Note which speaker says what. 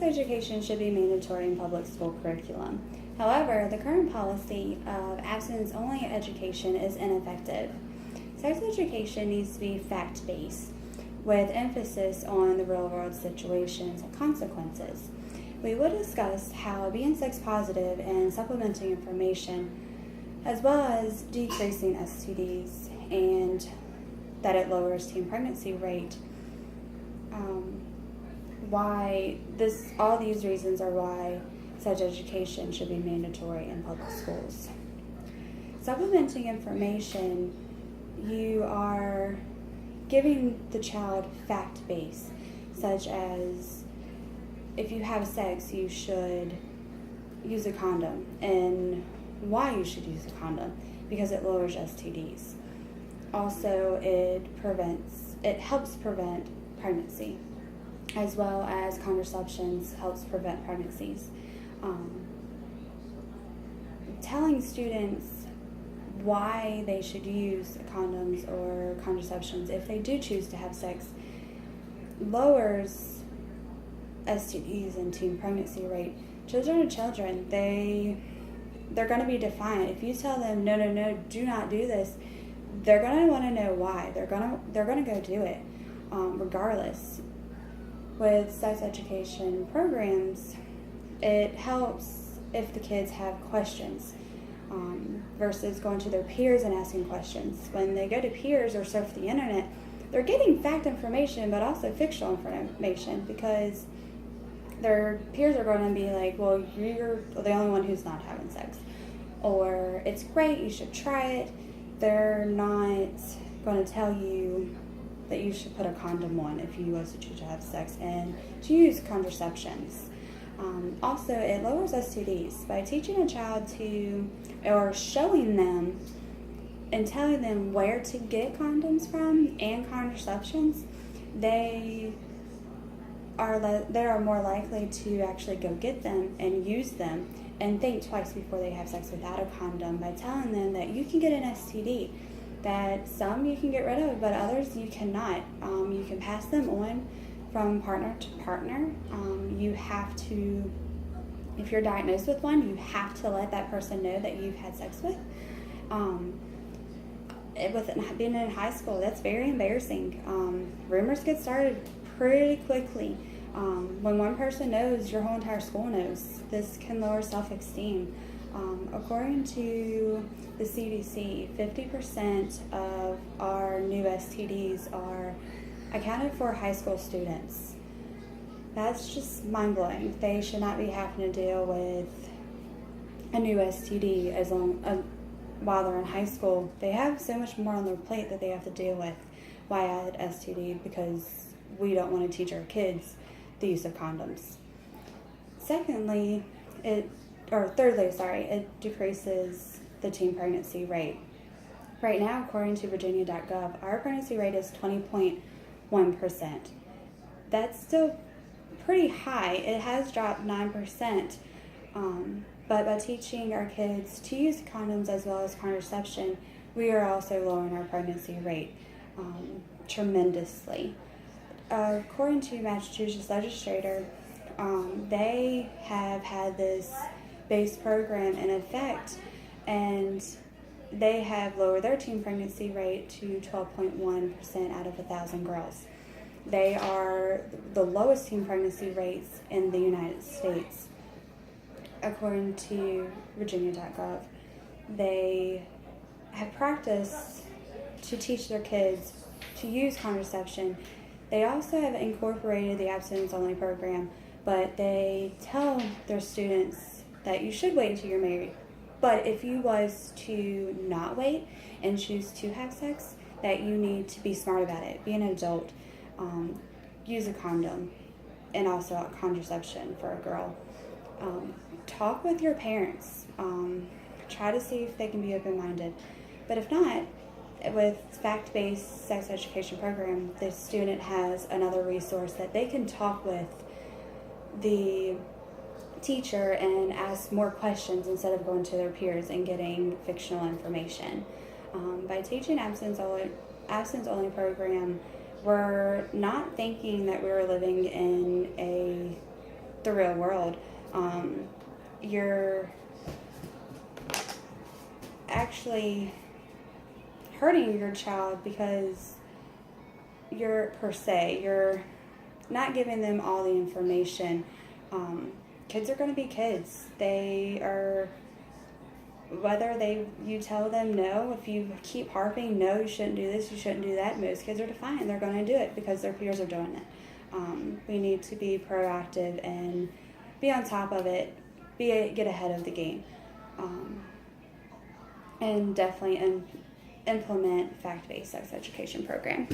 Speaker 1: sex education should be mandatory in public school curriculum. However, the current policy of abstinence-only education is ineffective. Sex education needs to be fact-based, with emphasis on the real-world situations and consequences. We will discuss how being sex-positive and supplementing information, as well as decreasing STDs, and that it lowers teen pregnancy rate. All these reasons are why sex education should be mandatory in public schools. Supplementing information, you are giving the child fact base, such as if you have sex, you should use a condom, and why you should use a condom, because it lowers STDs. Also, it helps prevent pregnancy, as well as contraceptions helps prevent pregnancies. Telling students why they should use condoms or contraceptions if they do choose to have sex lowers STDs and teen pregnancy rate. Children are children. They're going to be defiant. If you tell them no, do not do this, they're going to want to know why. They're going to go do it, regardless. With sex education programs, it helps if the kids have questions, versus going to their peers and asking questions. When they go to peers or surf the internet, they're getting fact information, but also fictional information, because their peers are going to be like, well, you're the only one who's not having sex, or it's great, you should try it. They're not going to tell you that you should put a condom on if you was to choose to have sex and to use contraceptions. Also, it lowers STDs by teaching a child or showing them and telling them where to get condoms from and contraceptions. They are more likely to actually go get them and use them and think twice before they have sex without a condom, by telling them that you can get an STD, that some you can get rid of, but others you cannot. You can pass them on from partner to partner. You have to, if you're diagnosed with one, you have to let that person know that you've had sex with. With being in high school, that's very embarrassing. Rumors get started pretty quickly. When one person knows, your whole entire school knows. This can lower self-esteem. According to the CDC, 50% of our new STDs are accounted for high school students. That's just mind-blowing. They should not be having to deal with a new STD while they're in high school. They have so much more on their plate that they have to deal with. Why add STD? Because we don't want to teach our kids the use of condoms. Thirdly, it decreases the teen pregnancy rate. Right now, according to Virginia.gov, our pregnancy rate is 20.1%. That's still pretty high. It has dropped 9%, but by teaching our kids to use condoms as well as contraception, we are also lowering our pregnancy rate tremendously. According to Massachusetts legislator, they have had this base program in effect, and they have lowered their teen pregnancy rate to 12.1% out of 1,000 girls. They are the lowest teen pregnancy rates in the United States. According to Virginia.gov, they have practiced to teach their kids to use contraception. They also have incorporated the abstinence-only program, but they tell their students that you should wait until you're married. But if you was to not wait and choose to have sex, that you need to be smart about it. Be an adult. Use a condom, and also a contraception for a girl. Talk with your parents. Try to see if they can be open-minded. But if not, with fact-based sex education program, the student has another resource that they can talk with the teacher and ask more questions instead of going to their peers and getting fictional information. By teaching abstinence-only program, we're not thinking that we're living in a the real world. You're actually hurting your child because you're not giving them all the information. Kids are going to be kids. They are, whether you tell them no, if you keep harping, no, you shouldn't do this, you shouldn't do that, most kids are defiant. They're going to do it because their peers are doing it. We need to be proactive and be on top of it, get ahead of the game, and definitely implement fact-based sex education program.